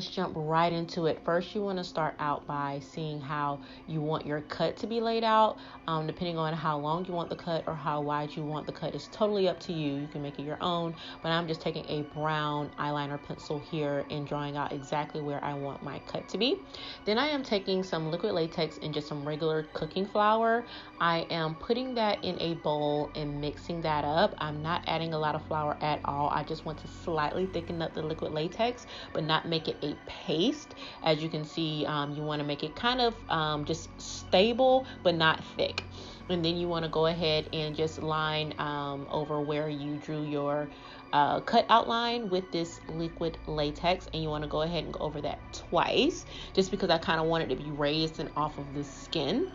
let's jump right into it. First, you want to start out by seeing how you want your cut to be laid out. Depending on how long you want the cut or how wide you want the cut is totally up to you. You can make it your own, but I'm just taking a brown eyeliner pencil here and drawing out exactly where I want my cut to be. Then I am taking some liquid latex and just some regular cooking flour. I am putting that in a bowl and mixing that up. I'm not adding a lot of flour at all. I just want to slightly thicken up the liquid latex, but not make it a paste. As you can see, you want to make it kind of just stable, but not thick. And then you want to go ahead and just line over where you drew your cut outline with this liquid latex, and you want to go ahead and go over that twice, just because I kind of want it to be raised and off of the skin.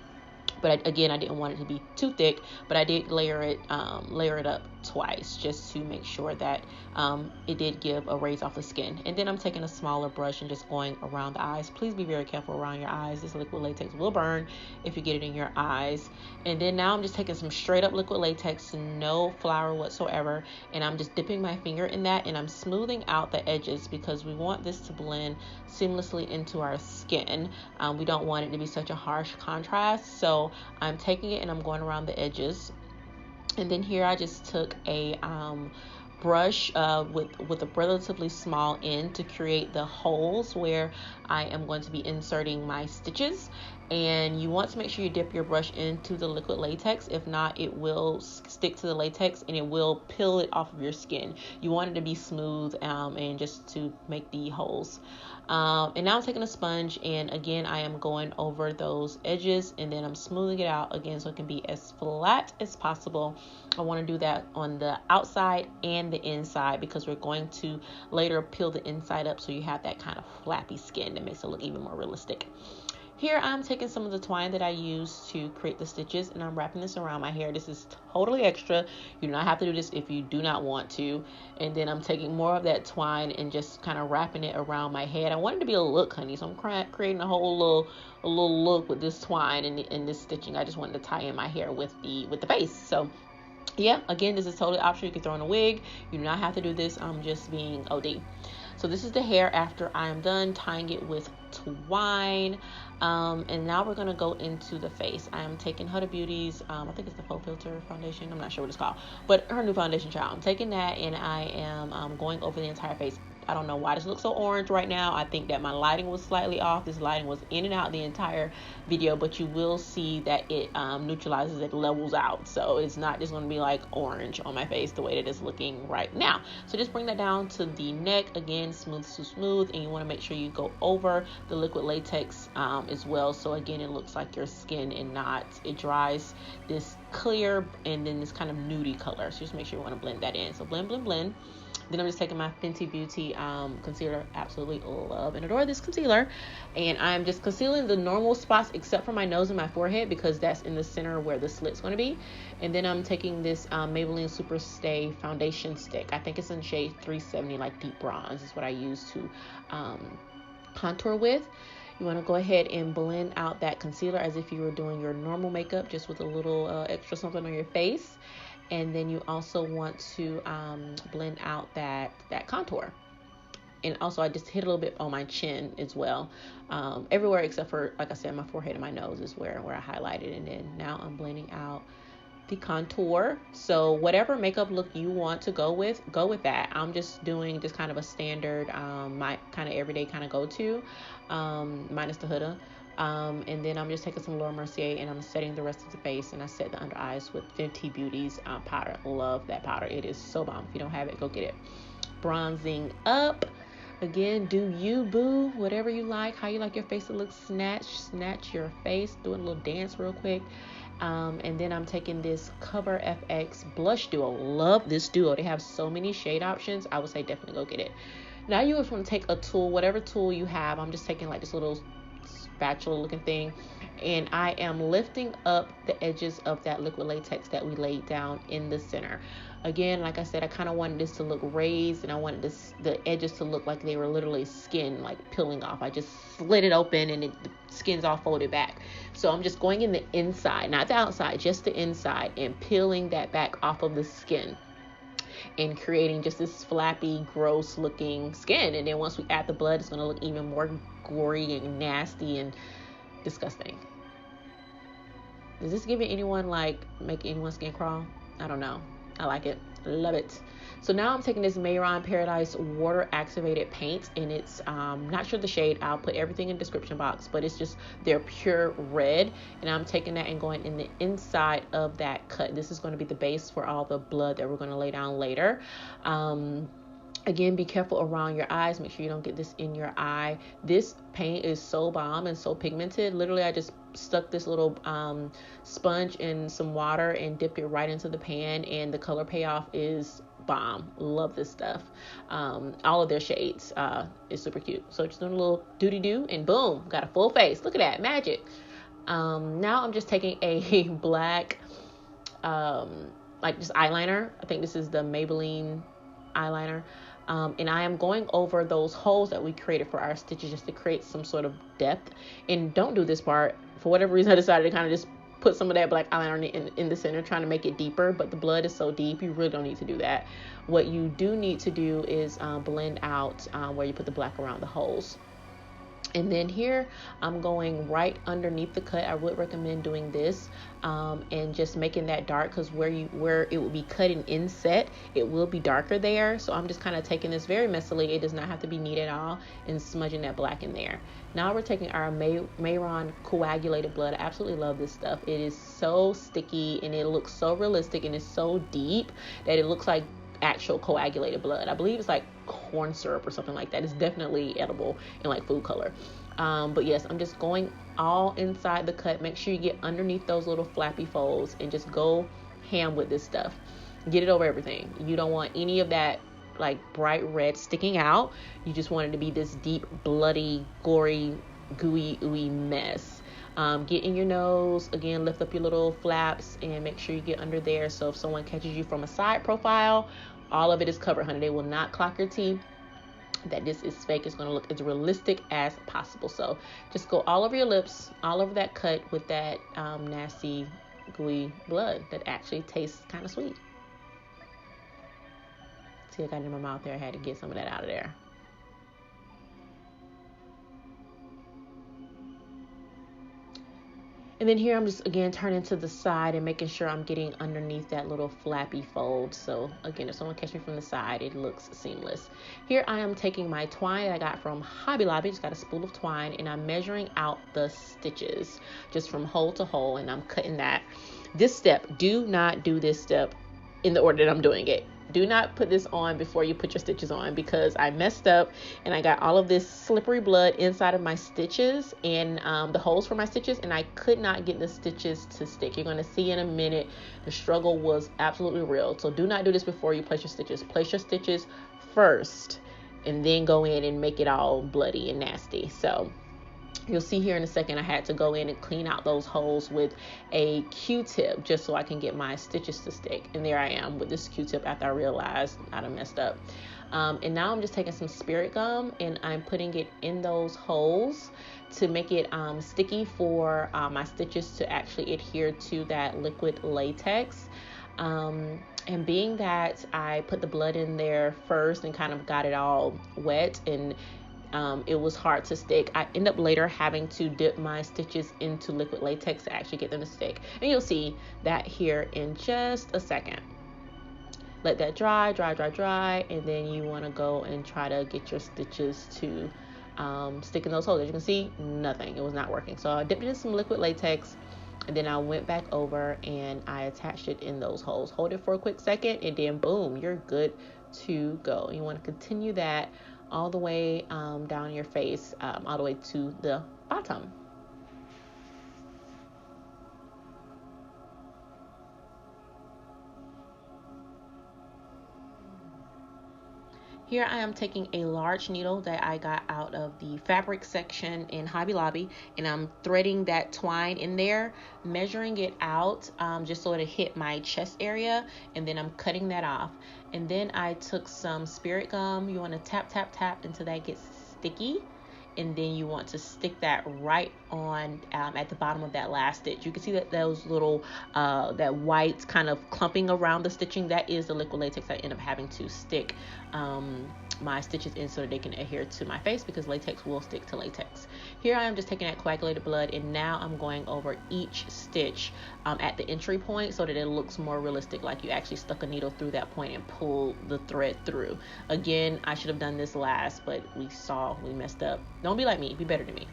But again, I didn't want it to be too thick, but I did layer it up twice just to make sure that it did give a raise off the skin. And then I'm taking a smaller brush and just going around the eyes. Please be very careful around your eyes. This liquid latex will burn if you get it in your eyes. And then now I'm just taking some straight up liquid latex, no flour whatsoever, and I'm just dipping my finger in that, and I'm smoothing out the edges because we want this to blend seamlessly into our skin. We don't want it to be such a harsh contrast, so I'm taking it and I'm going around the edges. And then here I just took a brush with a relatively small end to create the holes where I am going to be inserting my stitches. And you want to make sure you dip your brush into the liquid latex. If not, it will stick to the latex and it will peel it off of your skin. You want it to be smooth and just to make the holes. And now I'm taking a sponge, and again I am going over those edges, and then I'm smoothing it out again so it can be as flat as possible. I want to do that on the outside and the inside because we're going to later peel the inside up so you have that kind of flappy skin that makes it look even more realistic. Here I'm taking some of the twine that I used to create the stitches, and I'm wrapping this around my hair. This is totally extra. You do not have to do this if you do not want to. And then I'm taking more of that twine and just kind of wrapping it around my head. I want it to be a look, honey, so I'm creating a whole little look with this twine and this stitching. I just wanted to tie in my hair with the face. So yeah, again, this is totally optional. You can throw in a wig. You do not have to do this. I'm just being OD. So this is the hair after I am done tying it with twine. And now we're going to go into the face. I am taking Huda Beauty's, I think it's the Faux Filter foundation. I'm not sure what it's called, but her new foundation, child. I'm taking that and I am going over the entire face. I don't know why this looks so orange right now. I think that my lighting was slightly off. This lighting was in and out the entire video, but you will see that it neutralizes, it levels out. So it's not just going to be like orange on my face the way that it's looking right now. So just bring that down to the neck. Again, smooth to smooth. And you want to make sure you go over the liquid latex as well. So again, it looks like your skin and not, it dries this clear and then this kind of nudie color. So just make sure you want to blend that in. So blend, blend, blend. Then I'm just taking my Fenty Beauty concealer. Absolutely love and adore this concealer. And I'm just concealing the normal spots except for my nose and my forehead because that's in the center where the slit's going to be. And then I'm taking this Maybelline Super Stay foundation stick. I think it's in shade 370, like deep bronze is what I use to contour with. You want to go ahead and blend out that concealer as if you were doing your normal makeup, just with a little extra something on your face. And then you also want to blend out that contour. And also I just hit a little bit on my chin as well. Everywhere except for, like I said, my forehead and my nose is where I highlighted. And then now I'm blending out the contour. So whatever makeup look you want to go with that. I'm just doing just kind of a standard, my kind of everyday kind of go-to, minus the Huda. And then I'm just taking some Laura Mercier and I'm setting the rest of the face, and I set the under eyes with Fenty Beauty's powder. Love that powder. It is so bomb. If you don't have it, go get it. Bronzing up. Again, do you, boo, whatever you like, how you like your face to look. Snatch your face. Do a little dance real quick. And then I'm taking this Cover FX blush duo. Love this duo. They have so many shade options. I would say definitely go get it. Now you just want to take a tool, whatever tool you have. I'm just taking like this little spatula looking thing, and I am lifting up the edges of that liquid latex that we laid down in the center. Again, like I said, I kind of wanted this to look raised, and I wanted the edges to look like they were literally skin, like peeling off. I just slit it open and the skin's all folded back. So I'm just going in the inside, not the outside, just the inside, and peeling that back off of the skin. and creating just this flappy, gross looking skin. And then once we add the blood, it's going to look even more gory and nasty and disgusting. Is this giving anyone, like, make anyone's skin crawl? I don't know. I like it. Love it. So now I'm taking this Mayron Paradise water activated paint, and it's not sure the shade. I'll put everything in the description box, but it's just their pure red, and I'm taking that and going in the inside of that cut. This is going to be the base for all the blood that we're going to lay down later. Again, be careful around your eyes. Make sure you don't get this in your eye. This paint is so bomb and so pigmented. Literally, I just stuck this little sponge in some water and dipped it right into the pan, and the color payoff is bomb. Love this stuff. All of their shades is super cute. So just doing a little doody-doo, and boom, got a full face. Look at that magic. Now I'm just taking a black like just eyeliner. I think this is the Maybelline eyeliner. And I am going over those holes that we created for our stitches just to create some sort of depth. And don't do this part. For whatever reason, I decided to kind of just put some of that black eyeliner in the center, trying to make it deeper, but the blood is so deep, you really don't need to do that. What you do need to do is blend out where you put the black around the holes. And then here I'm going right underneath the cut. I would recommend doing this and just making that dark, because where it will be cut and inset, it will be darker there. So I'm just kind of taking this very messily. It does not have to be neat at all, and smudging that black in there. Now we're taking our Mayron coagulated blood. I absolutely love this stuff. It is so sticky, and it looks so realistic, and it's so deep that it looks like actual coagulated blood. I believe it's like corn syrup or something like that. It's definitely edible and like food color. But yes, I'm just going all inside the cut. Make sure you get underneath those little flappy folds and just go ham with this stuff. Get it over everything. You don't want any of that like bright red sticking out. You just want it to be this deep, bloody, gory, gooey, ooey mess. Get in your nose. Again, lift up your little flaps and make sure you get under there. So if someone catches you from a side profile, all of it is covered, honey. They will not clock your teeth that this is fake. It's going to look as realistic as possible. So just go all over your lips, all over that cut with that nasty, gooey blood that actually tastes kind of sweet. See, I got it in my mouth there. I had to get some of that out of there. And then here I'm just, again, turning to the side and making sure I'm getting underneath that little flappy fold. So again, if someone catches me from the side, it looks seamless. Here I am taking my twine that I got from Hobby Lobby. Just got a spool of twine, and I'm measuring out the stitches just from hole to hole, and I'm cutting that. This step, do not do this step in the order that I'm doing it. Do not put this on before you put your stitches on, because I messed up and I got all of this slippery blood inside of my stitches and the holes for my stitches, and I could not get the stitches to stick. You're going to see in a minute the struggle was absolutely real. So do not do this before you place your stitches. Place your stitches first and then go in and make it all bloody and nasty. So you'll see here in a second, I had to go in and clean out those holes with a Q-tip just so I can get my stitches to stick. And there I am with this Q-tip after I realized I done messed up. And now I'm just taking some spirit gum and I'm putting it in those holes to make it sticky for my stitches to actually adhere to that liquid latex. And being that I put the blood in there first and kind of got it all wet and it was hard to stick, I end up later having to dip my stitches into liquid latex to actually get them to stick. And you'll see that here in just a second. Let that dry, and then you want to go and try to get your stitches to stick in those holes. As you can see, nothing. It was not working. So I dipped it in some liquid latex, and then I went back over and I attached it in those holes. Hold it for a quick second, and then boom, you're good to go. You want to continue that all the way down your face, all the way to the bottom. Here I am taking a large needle that I got out of the fabric section in Hobby Lobby, and I'm threading that twine in there, measuring it out just so it hit my chest area, and then I'm cutting that off. And then I took some spirit gum. You want to tap until that gets sticky, and then you want to stick that right on at the bottom of that last stitch. You can see that those little that white kind of clumping around the stitching, that is the liquid latex I end up having to stick my stitches in so that they can adhere to my face, because latex will stick to latex. Here I am just taking that coagulated blood, and now I'm going over each stitch at the entry point so that it looks more realistic, like you actually stuck a needle through that point and pulled the thread through. Again, I should have done this last, but we messed up. Don't be like me, be better than me.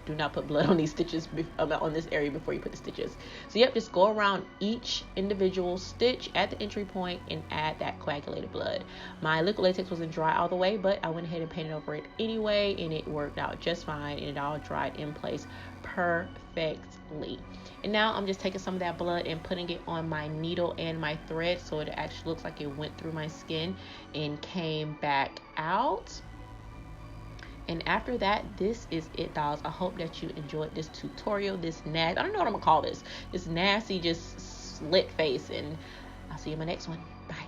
Do not put blood on these stitches, on this area before you put the stitches. So yep, just go around each individual stitch at the entry point and add that coagulated blood. My liquid latex wasn't dry all the way, but I went ahead and painted over it anyway, and it worked out just fine, and it all dried in place perfectly. And now I'm just taking some of that blood and putting it on my needle and my thread so it actually looks like it went through my skin and came back out. And after that, this is it, dolls. I hope that you enjoyed this tutorial, this nasty, I don't know what I'm gonna call this nasty just slit face, and I'll see you in my next one. Bye.